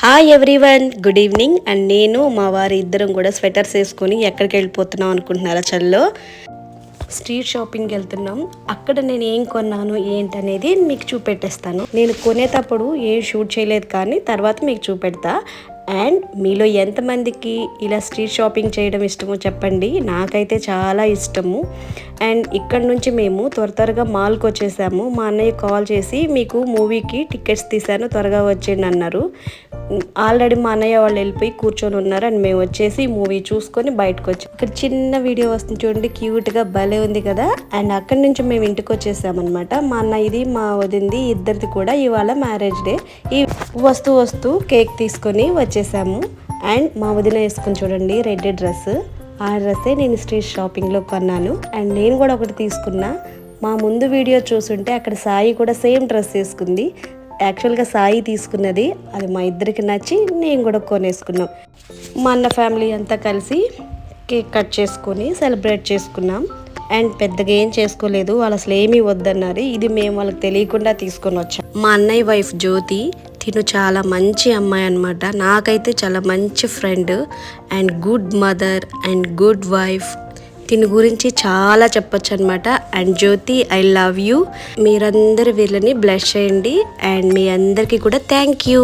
Hi everyone, good evening. And నేను మా వారి ఇద్దరం కూడా స్వెటర్స్ వేసుకొని ఎక్కడికి వెళ్ళిపోతున్నాం అనుకుంటున్నారా? చల్లో స్ట్రీట్ షాపింగ్కి వెళ్తున్నాం. అక్కడ నేను ఏం కొన్నాను ఏంటనేది మీకు చూపెట్టేస్తాను. నేను కొనేటప్పుడు ఏం షూట్ చేయలేదు, కానీ తర్వాత మీకు చూపెడతా. అండ్ మీలో ఎంతమందికి ఇలా స్ట్రీట్ షాపింగ్ చేయడం ఇష్టమో చెప్పండి. నాకైతే చాలా ఇష్టము. అండ్ ఇక్కడ నుంచి మేము త్వరగా మాల్కి వచ్చేసాము. మా అన్నయ్య కాల్ చేసి మీకు మూవీకి టికెట్స్ తీశాను, త్వరగా వచ్చేయండి అన్నారు. ఆల్రెడీ మా అన్నయ్య వాళ్ళు వెళ్ళిపోయి కూర్చొని ఉన్నారు. అండ్ మేము వచ్చేసి మూవీ చూసుకొని బయటకు వచ్చాం. ఇక్కడ చిన్న వీడియో వస్తుంది చూడండి, క్యూట్గా భలే ఉంది కదా. అండ్ అక్కడి నుంచి మేము ఇంటికి వచ్చేసామన్నమాట. మా అన్నయ్యది మా వదింది ఇద్దరిది కూడా ఇవాళ మ్యారేజ్ డే. ఈ వస్తూ కేక్ తీసుకొని వచ్చేసాము. అండ్ మా వదిన వేసుకొని చూడండి రెడ్ డ్రెస్. ఆ డ్రెస్సే నేను స్ట్రీట్ షాపింగ్లో కొన్నాను. అండ్ నేను కూడా ఒకటి తీసుకున్నా. మా ముందు వీడియో చూసుంటే అక్కడ సాయి కూడా సేమ్ డ్రెస్ వేసుకుంది. యాక్చువల్గా సాయి తీసుకున్నది, అది మా ఇద్దరికి నచ్చి నేను కూడా కొనేసుకున్నాం. మా అన్న ఫ్యామిలీ అంతా కలిసి కేక్ కట్ చేసుకొని సెలబ్రేట్ చేసుకున్నాం. అండ్ పెద్దగా ఏం చేసుకోలేదు, వాళ్ళు అసలు ఏమీ వద్దన్నారు. ఇది మేము వాళ్ళకి తెలియకుండా తీసుకొని వచ్చాం. మా అన్నయ్య వైఫ్ జ్యోతి, తిను చాలా మంచి అమ్మాయి అనమాట. నాకైతే చాలా మంచి friend and good mother and good wife. దీని గురించి చాలా చెప్పొచ్చు అనమాట. And Jyoti, I love you. మీరందరూ వీళ్ళని బ్లెస్ చేయండి. అండ్ మీ అందరికీ కూడా థ్యాంక్ యూ.